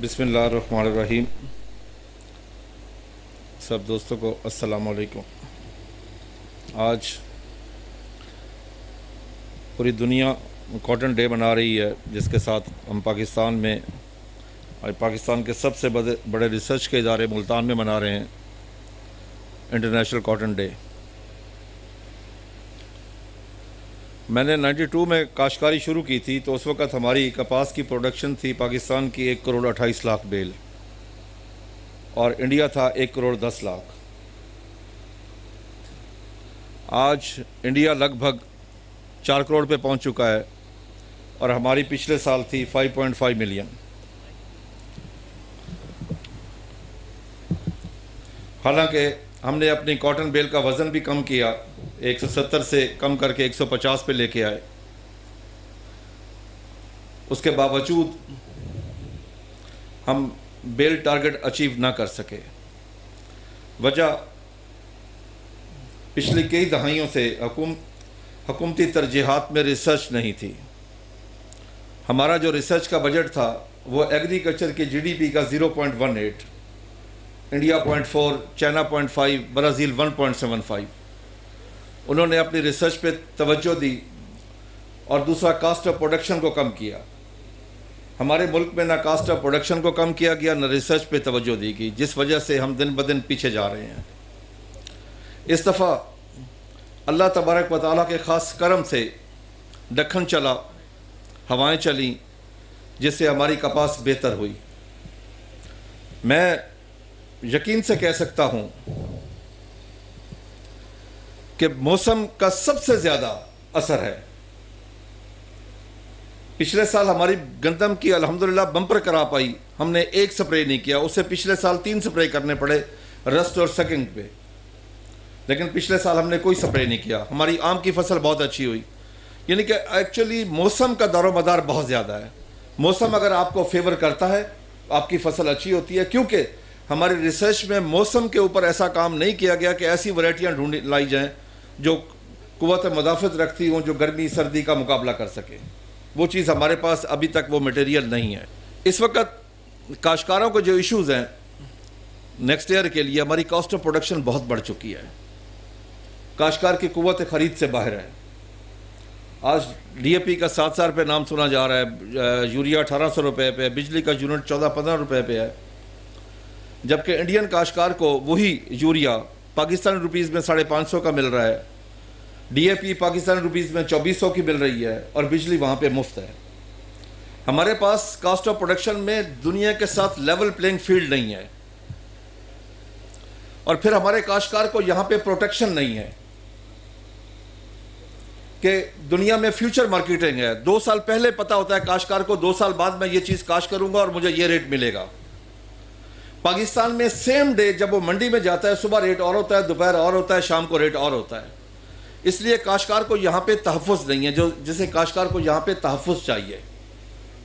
بسم اللہ الرحمن الرحیم. سب دوستوں کو السلام علیکم. آج پوری دنیا کاٹن ڈے منا رہی ہے، جس کے ساتھ ہم پاکستان میں پاکستان کے سب سے بڑے ریسرچ کے ادارے ملتان میں منا رہے ہیں انٹرنیشنل کاٹن ڈے. میں نے 92 میں کاشتکاری شروع کی تھی تو اس وقت ہماری کپاس کی پروڈکشن تھی پاکستان کی 1,28,00,000 بیل، اور انڈیا تھا 1,10,00,000. آج انڈیا لگ بھگ 4 کروڑ پہ پہنچ چکا ہے، اور ہماری پچھلے سال تھی 5.5 ملین. حالانکہ ہم نے اپنی کاٹن بیل کا وزن بھی کم کیا، 170 سے کم کر کے 150 پہ لے کے آئے. اس کے باوجود ہم بیل ٹارگٹ اچیو نہ کر سکے. وجہ پچھلی کئی دہائیوں سے حکومتی ترجیحات میں ریسرچ نہیں تھی. ہمارا جو ریسرچ کا بجٹ تھا وہ ایگریکلچر کی جی ڈی پی کا 0.18، انڈیا 0.4، چائنا 0.5، برازیل 1.75. انہوں نے اپنی ریسرچ پہ توجہ دی، اور دوسرا کاسٹ آف پروڈکشن کو کم کیا. ہمارے ملک میں نہ کاسٹ آف پروڈکشن کو کم کیا گیا، نہ ریسرچ پہ توجہ دی گئی، جس وجہ سے ہم دن بدن پیچھے جا رہے ہیں. اس دفعہ اللہ تبارک و تعالیٰ کے خاص کرم سے دکن چلا، ہوائیں چلیں، جس سے ہماری کپاس بہتر ہوئی. میں یقین سے کہہ سکتا ہوں کہ موسم کا سب سے زیادہ اثر ہے. پچھلے سال ہماری گندم کی الحمدللہ بمپر کراپ آئی، ہم نے ایک سپرے نہیں کیا. اس سے پچھلے سال 3 سپرے کرنے پڑے رسٹ اور سکنگ پہ، لیکن پچھلے سال ہم نے کوئی سپرے نہیں کیا. ہماری آم کی فصل بہت اچھی ہوئی. یعنی کہ ایکچولی موسم کا دار و مدار بہت زیادہ ہے. موسم اگر آپ کو فیور کرتا ہے آپ کی فصل اچھی ہوتی ہے، کیونکہ ہماری ریسرچ میں موسم کے اوپر ایسا کام نہیں کیا گیا کہ ایسی ورائٹیاں لائی جائیں جو قوت مدافعت رکھتی ہوں، جو گرمی سردی کا مقابلہ کر سکے. وہ چیز ہمارے پاس ابھی تک وہ مٹیریل نہیں ہے. اس وقت کاشتکاروں کو جو ایشوز ہیں نیکسٹ ایئر کے لیے، ہماری کاسٹ آف پروڈکشن بہت بڑھ چکی ہے. کاشتکار کی قوت خرید سے باہر ہے. آج ڈی اے پی کا 7,000 روپے نام سنا جا رہا ہے، یوریا 1,800 روپے پہ، بجلی کا یونٹ 14-15 روپے پہ ہے. جبکہ انڈین کاشتکار کو وہی یوریا پاکستانی روپیز میں 550 کا مل رہا ہے، D A P Pakistani rupees میں 2400 کی مل رہی ہے، اور بجلی وہاں پہ مفت ہے. ہمارے پاس کاسٹ آف پروڈکشن میں دنیا کے ساتھ لیول پلینگ فیلڈ نہیں ہے، اور پھر ہمارے کاشتکار کو یہاں پہ پروٹیکشن نہیں ہے کہ دنیا میں فیوچر مارکیٹنگ ہے. 2 سال پہلے پتا ہوتا ہے کاشتکار کو 2 سال بعد میں یہ چیز کاشت کروں گا اور مجھے یہ ریٹ ملے گا. پاکستان میں سیم ڈے جب وہ منڈی میں جاتا ہے، صبح ریٹ اور ہوتا ہے، دوپہر اور ہوتا ہے، شام کو ریٹ اور ہوتا ہے. اس لیے کاشتکار کو یہاں پہ تحفظ نہیں ہے، جسے کاشتکار کو یہاں پہ تحفظ چاہیے.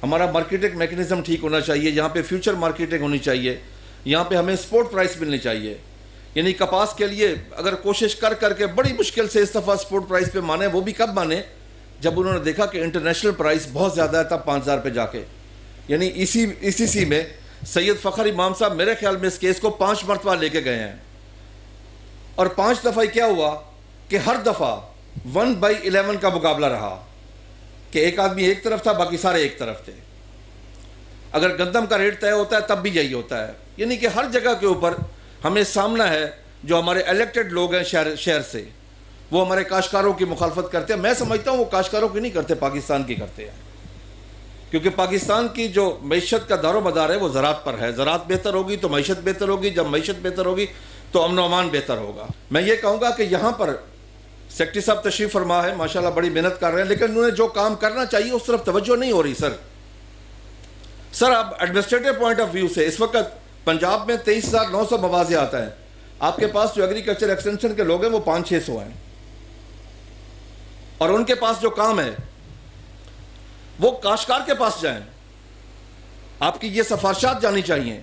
ہمارا مارکیٹنگ میکنزم ٹھیک ہونا چاہیے، یہاں پہ فیوچر مارکیٹنگ ہونی چاہیے، یہاں پہ ہمیں سپورٹ پرائس ملنی چاہیے. یعنی کپاس کے لیے اگر کوشش کر کے بڑی مشکل سے اس دفعہ سپورٹ پرائس پہ مانے، وہ بھی کب مانے جب انہوں نے دیکھا کہ انٹرنیشنل پرائس بہت زیادہ ہے، تب 5,000 پہ جا کے. یعنی اسی میں سید فخر امام صاحب میرے خیال میں اس کیس کو 5 مرتبہ لے کے گئے ہیں، اور 5 دفعہ کیا ہوا کہ ہر دفعہ 1/11 کا مقابلہ رہا کہ ایک آدمی ایک طرف تھا، باقی سارے ایک طرف تھے. اگر گندم کا ریٹ طے ہوتا ہے تب بھی یہی ہوتا ہے. یعنی کہ ہر جگہ کے اوپر ہمیں سامنا ہے جو ہمارے الیکٹڈ لوگ ہیں شہر سے، وہ ہمارے کاشتکاروں کی مخالفت کرتے ہیں. میں سمجھتا ہوں وہ کاشتکاروں کی نہیں کرتے، پاکستان کی کرتے ہیں، کیونکہ پاکستان کی جو معیشت کا دار و مدار ہے وہ زراعت پر ہے. زراعت بہتر ہوگی تو معیشت بہتر ہوگی، جب معیشت بہتر ہوگی تو امن و امان بہتر ہوگا. میں یہ کہوں گا کہ یہاں پر سیکٹری صاحب تشریف فرما ہے، ماشاءاللہ بڑی محنت کر رہے ہیں، لیکن انہوں نے جو کام کرنا چاہیے اس طرف توجہ نہیں ہو رہی. سر اب ایڈمنسٹریٹو پوائنٹ آف ویو سے اس وقت پنجاب میں 23,900 مواضع آتا ہے. آپ کے پاس جو ایگریکلچر ایکسٹینشن کے لوگ ہیں وہ 500-600 ہیں، اور ان کے پاس جو کام ہے وہ کاشتکار کے پاس جائیں. آپ کی یہ سفارشات جانی چاہیے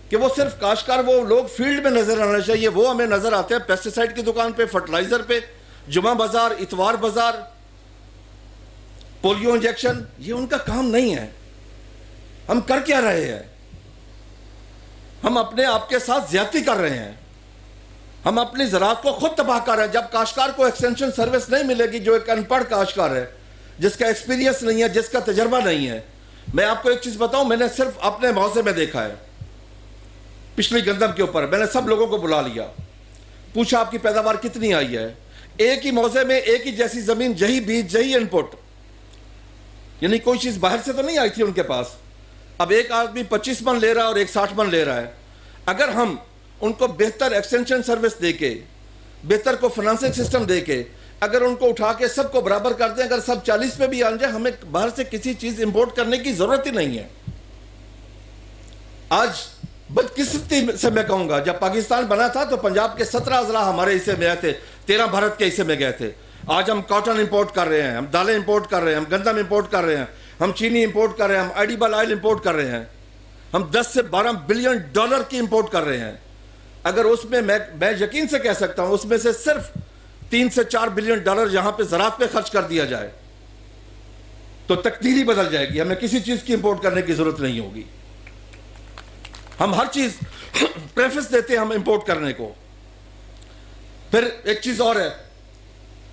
کہ وہ صرف کاشتکار، وہ لوگ فیلڈ میں نظر آنا چاہیے. وہ ہمیں نظر آتے ہیں پیسٹیسائڈ کی دکان پہ، فرٹیلائزر پہ، جمعہ بازار، اتوار بازار، پولیو انجیکشن. یہ ان کا کام نہیں ہے. ہم کر کیا رہے ہیں؟ ہم اپنے آپ کے ساتھ زیادتی کر رہے ہیں. ہم اپنی زراعت کو خود تباہ کر رہے ہیں. جب کاشتکار کو ایکسٹینشن سروس نہیں ملے گی, جو ایک ان پڑھ کاشتکار ہے, جس کا ایکسپیرینس نہیں ہے, جس کا تجربہ نہیں ہے. میں آپ کو ایک چیز بتاؤں, میں نے صرف اپنے موضع میں دیکھا ہے, پچھلی گندم کے اوپر میں نے سب لوگوں کو بلا لیا, پوچھا آپ کی پیداوار کتنی آئی ہے. ایک ہی موضع میں ایک ہی جیسی زمین, یہی بیج, یہی ان پٹ, یعنی کوئی چیز باہر سے تو نہیں آئی تھی ان کے پاس. اب ایک آدمی 25 من لے رہا ہے اور ایک 60 من لے رہا ہے. اگر ہم ان کو بہتر ایکسٹینشن سروس دے کے, بہتر کو فنانسنگ سسٹم دے کے, اگر ان کو اٹھا کے سب کو برابر کر دیں, اگر سب 40 پہ بھی آ جائے, ہمیں باہر سے کسی چیز امپورٹ کرنے کی ضرورت ہی نہیں ہے. آج بدقسمتی سے میں کہوں گا, جب پاکستان بنا تھا تو پنجاب کے 17 اضلاع ہمارے حصے میں آئے تھے, 13 بھارت کے حصے میں گئے تھے. آج ہم کاٹن امپورٹ کر رہے ہیں, ہم دالیں امپورٹ کر رہے ہیں, ہم گندم امپورٹ کر رہے ہیں, ہم چینی امپورٹ کر رہے ہیں, ہم ایڈیبل آئل امپورٹ کر رہے ہیں, ہم 10 سے 12 بلین ڈالر کی امپورٹ کر رہے ہیں. اگر اس میں میں یقین سے کہہ سکتا ہوں, اس میں سے صرف 3 سے 4 بلین ڈالر یہاں پہ زراعت پہ خرچ کر دیا جائے تو تقدیر ہی بدل جائے گی. ہمیں کسی چیز کی امپورٹ کرنے کی ضرورت نہیں ہوگی. ہم ہر چیز پریفرنس دیتے ہیں ہم امپورٹ کرنے کو. پھر ایک چیز اور ہے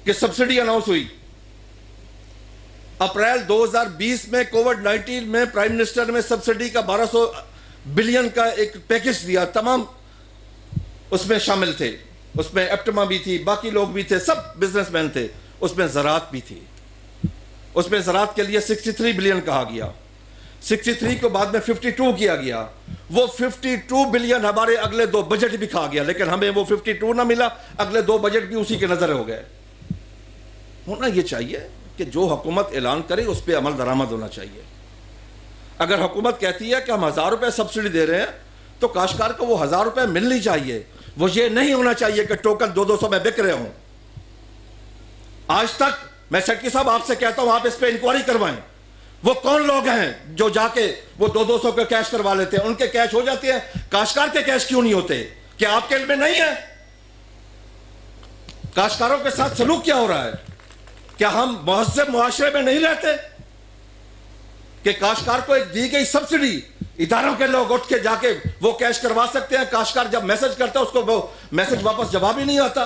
کہ سبسڈی اناؤنس ہوئی اپریل 2020 میں. کووڈ-19 میں پرائم منسٹر نے سبسڈی کا 1200 بلین کا ایک پیکج دیا. تمام اس میں شامل تھے, اس میں ایپٹما بھی تھی, باقی لوگ بھی تھے, سب بزنس مین تھے. اس میں زراعت بھی تھی. اس میں زراعت کے لیے 63 بلین کہا گیا. 63 کو بعد میں 52 کیا گیا. وہ 52 بلین ہمارے اگلے 2 بجٹ بھی کھا گیا, لیکن ہمیں وہ 52 نہ ملا. اگلے 2 بجٹ بھی اسی کے نظر ہو گئے. ہونا یہ چاہیے کہ جو حکومت اعلان کرے اس پہ عمل درآمد ہونا چاہیے. اگر حکومت کہتی ہے کہ ہم 1000 روپے سبسڈی دے رہے ہیں تو کاشتکار کو وہ 1000 روپے ملنی چاہیے. وہ یہ نہیں ہونا چاہیے کہ ٹوکن 200 میں بک رہے ہوں. آج تک میں سیکرٹری صاحب آپ سے کہتا ہوں, آپ اس پہ انکوائری کروائیں. وہ کون لوگ ہیں جو جا کے وہ 200 کے کیش کروا لیتے ہیں؟ ان کے کیش ہو جاتے ہیں, کاشتکار کے کیش کیوں نہیں ہوتے؟ کیا آپ کے علم میں نہیں ہے؟ کاشتکاروں کے ساتھ سلوک کیا ہو رہا ہے؟ کیا ہم مہذب معاشرے میں نہیں رہتے کہ کاشتکار کو ایک دی گئی سبسڈی اداروں کے لوگ اٹھ کے جا کے وہ کیش کروا سکتے ہیں؟ کاشتکار جب میسج کرتا ہے اس کو وہ میسج واپس جواب ہی نہیں آتا.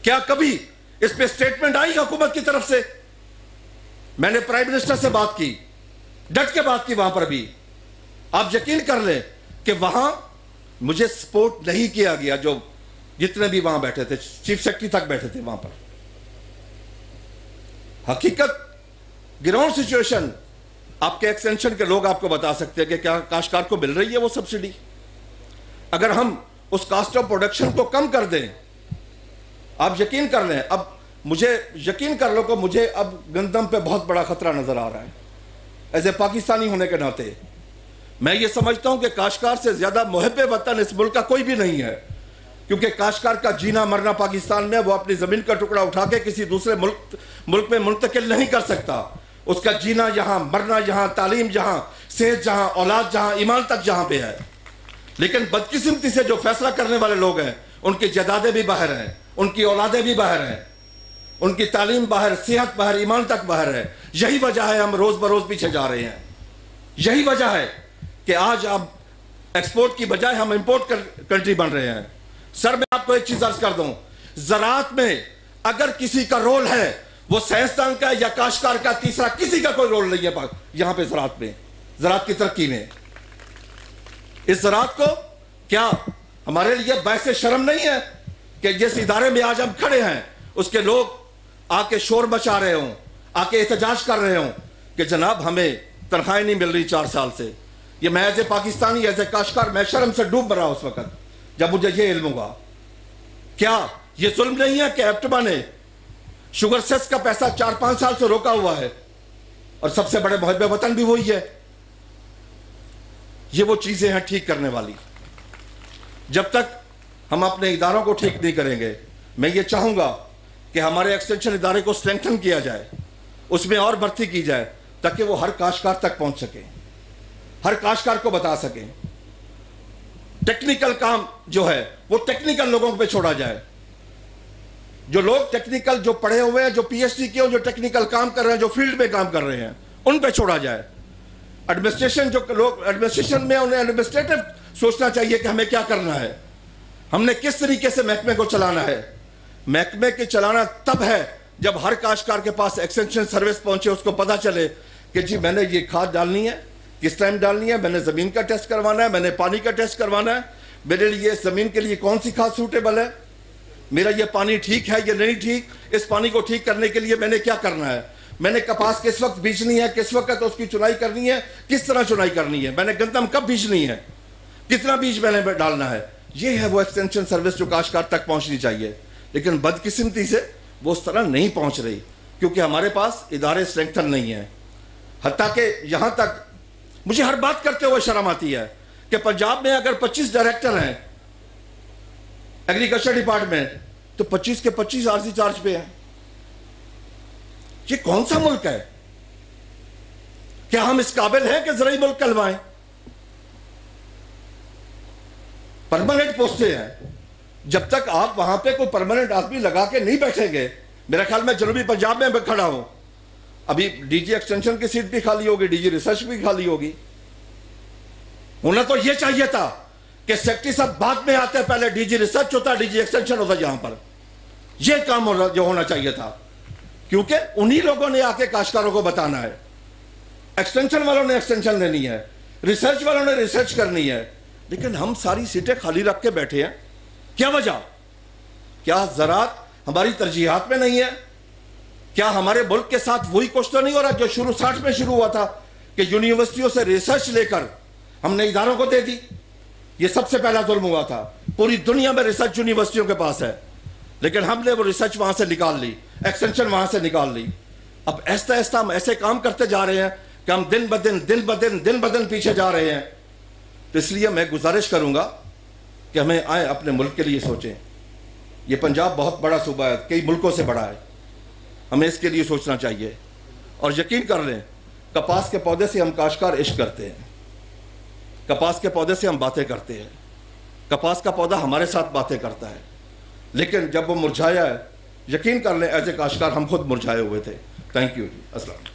کیا کبھی اس پہ سٹیٹمنٹ آئی حکومت کی طرف سے؟ میں نے پرائم منسٹر سے بات کی, ڈٹ کے بات کی وہاں پر بھی. آپ یقین کر لیں کہ وہاں مجھے سپورٹ نہیں کیا گیا. جو جتنے بھی وہاں بیٹھے تھے, چیف سیکرٹری تک بیٹھے تھے وہاں پر. حقیقت گراؤنڈ سچویشن آپ کے ایکسٹینشن کے لوگ آپ کو بتا سکتے ہیں کہ کیا کاشتکار کو مل رہی ہے وہ سبسڈی. اگر ہم اس کاسٹ آف پروڈکشن کو کم کر دیں, آپ یقین کر لیں, اب مجھے یقین کر لو کہ مجھے اب گندم پہ بہت بڑا خطرہ نظر آ رہا ہے. ایز اے پاکستانی ہونے کے ناطے میں یہ سمجھتا ہوں کہ کاشتکار سے زیادہ محب وطن اس ملک کا کوئی بھی نہیں ہے. کیونکہ کاشتکار کا جینا مرنا پاکستان میں, وہ اپنی زمین کا ٹکڑا اٹھا کے کسی دوسرے ملک میں منتقل نہیں کر سکتا. اس کا جینا یہاں, مرنا یہاں, تعلیم جہاں, صحت جہاں, اولاد جہاں, ایمان تک جہاں پہ ہے. لیکن بدقسمتی سے جو فیصلہ کرنے والے لوگ ہیں ان کی جائیدادیں بھی باہر ہیں, ان کی اولادیں بھی باہر ہیں, ان کی تعلیم باہر, صحت باہر, ایمان تک باہر ہے. یہی وجہ ہے ہم روز بروز پیچھے جا رہے ہیں. یہی وجہ ہے کہ آج اب ایکسپورٹ کی بجائے ہم امپورٹ کنٹری بن رہے ہیں. سر میں آپ کو ایک چیز عرض کر دوں, زراعت میں اگر کسی کا رول ہے وہ سائنسدان کا یا کاشتکار کا, تیسرا کسی کا کوئی رول نہیں ہے یہاں پہ زراعت میں, زراعت کی ترقی میں. اس زراعت کو کیا ہمارے لیے باعث شرم نہیں ہے کہ جس ادارے میں آج ہم کھڑے ہیں اس کے لوگ آ کے شور مچا رہے ہوں, آ کے احتجاج کر رہے ہوں کہ جناب ہمیں تنخواہیں نہیں مل رہی 4 سال سے. یہ میں as a Pakistani, as a کاشتکار, میں شرم سے ڈوب رہا اس وقت جب مجھے یہ علم ہوگا. کیا یہ ظلم نہیں ہے کہ ایپٹما نے شوگر سیس کا پیسہ 4-5 سال سے روکا ہوا ہے اور سب سے بڑے محب وطن بھی وہی ہے؟ یہ وہ چیزیں ہیں ٹھیک کرنے والی. جب تک ہم اپنے اداروں کو ٹھیک نہیں کریں گے, میں یہ چاہوں گا کہ ہمارے ایکسٹینشن ادارے کو اسٹرینتھن کیا جائے, اس میں اور بھرتی کی جائے تاکہ وہ ہر کاشتکار تک پہنچ سکیں, ہر کاشتکار کو بتا سکیں. ٹیکنیکل کام جو ہے وہ ٹیکنیکل لوگوں پہ چھوڑا جائے. جو لوگ ٹیکنیکل, جو پڑھے ہوئے ہیں, جو پی ایچ ڈی کیے, جو ٹیکنیکل کام کر رہے ہیں, جو فیلڈ میں کام کر رہے ہیں, ان پہ چھوڑا جائے. ایڈمنسٹریشن جو لوگ ایڈمنسٹریشن میں انہیں ایڈمنسٹریٹو سوچنا چاہیے کہ ہمیں کیا کرنا ہے, ہم نے کس طریقے سے محکمے کو چلانا ہے. محکمے کے چلانا تب ہے جب ہر کاشتکار کے پاس ایکسٹینشن سروس پہنچے, اس کو پتہ چلے کہ جی میں نے یہ کھاد ڈالنی ہے, کس ٹائم ڈالنی ہے, میں نے زمین کا ٹیسٹ کروانا ہے, میں نے پانی کا ٹیسٹ کروانا ہے, میرے لیے زمین کے لیے کون سی کھاد سوٹیبل ہے, میرا یہ پانی ٹھیک ہے یا نہیں ٹھیک, اس پانی کو ٹھیک کرنے کے لیے میں نے کیا کرنا ہے, میں نے کپاس کس وقت بیچنی ہے, کس وقت اس کی چنائی کرنی ہے, کس طرح چنائی کرنی ہے, میں نے گندم کب بیچنی ہے, کتنا بیج میں نے ڈالنا ہے. یہ ہے وہ ایکسٹینشن سروس جو کاشتکار تک پہنچنی چاہیے. لیکن بدقسمتی سے وہ اس طرح نہیں پہنچ رہی, کیونکہ ہمارے پاس ادارے اسٹرینگتھن نہیں ہیں. حتیٰ کہ یہاں تک مجھے ہر بات کرتے ہوئے شرم آتی ہے کہ پنجاب میں اگر 25 ڈائریکٹر ہیں ایگریکلچر ڈپارٹمنٹ, تو 25 کے 25 عارضی چارج پہ ہیں. یہ کون سا ملک ہے؟ کیا ہم اس قابل ہیں کہ زرعی ملک کہلوائیں؟ پرماننٹ پوسٹیں ہیں. جب تک آپ وہاں پہ کوئی پرماننٹ آدمی لگا کے نہیں بیٹھیں گے, میرا خیال میں جنوبی پنجاب میں کھڑا ہوں, ابھی ڈی جی ایکسٹینشن کی سیٹ بھی خالی ہوگی, ڈی جی ریسرچ بھی خالی ہوگی. ہونا تو یہ چاہیے تھا کہ سیکٹری صاحب بعد میں آتے, پہلے ڈی جی ریسرچ ہوتا, ڈی جی ایکسٹینشن ہوتا. یہاں پر یہ کام جو ہونا چاہیے تھا, کیونکہ انہی لوگوں نے آ کے کاشتکاروں کو بتانا ہے. ایکسٹینشن والوں نے ایکسٹینشن لینی ہے, ریسرچ والوں نے ریسرچ کرنی ہے, لیکن ہم ساری سیٹیں خالی رکھ کے بیٹھے ہیں. کیا وجہ؟ کیا زراعت ہماری ترجیحات میں نہیں ہے؟ کیا ہمارے ملک کے ساتھ وہی کچھ تو نہیں ہو رہا جو 60 میں شروع ہوا تھا کہ یونیورسٹیوں سے ریسرچ لے کر ہم نے اداروں کو دے دی؟ یہ سب سے پہلا ظلم ہوا تھا. پوری دنیا میں ریسرچ یونیورسٹیوں کے پاس ہے, لیکن ہم نے وہ ریسرچ وہاں سے نکال لی, ایکسٹینشن وہاں سے نکال لی. اب ایسا ایسا ہم ایسے کام کرتے جا رہے ہیں کہ ہم دن بدن پیچھے جا رہے ہیں. تو اس لیے میں گزارش کروں گا کہ ہمیں آئیں اپنے ملک کے لیے سوچیں. یہ پنجاب بہت بڑا صوبہ ہے, کئی ملکوں سے بڑا ہے, ہمیں اس کے لیے سوچنا چاہیے. اور یقین کر لیں, کپاس کے پودے سے ہم کاشتکار عشق کرتے ہیں, کپاس کے پودے سے ہم باتیں کرتے ہیں, کپاس کا پودا ہمارے ساتھ باتیں کرتا ہے. لیکن جب وہ مرجھایا ہے, یقین کر لیں ایز اے کاشتکار ہم خود مرجھائے ہوئے تھے. تھینک یو جی. السلام.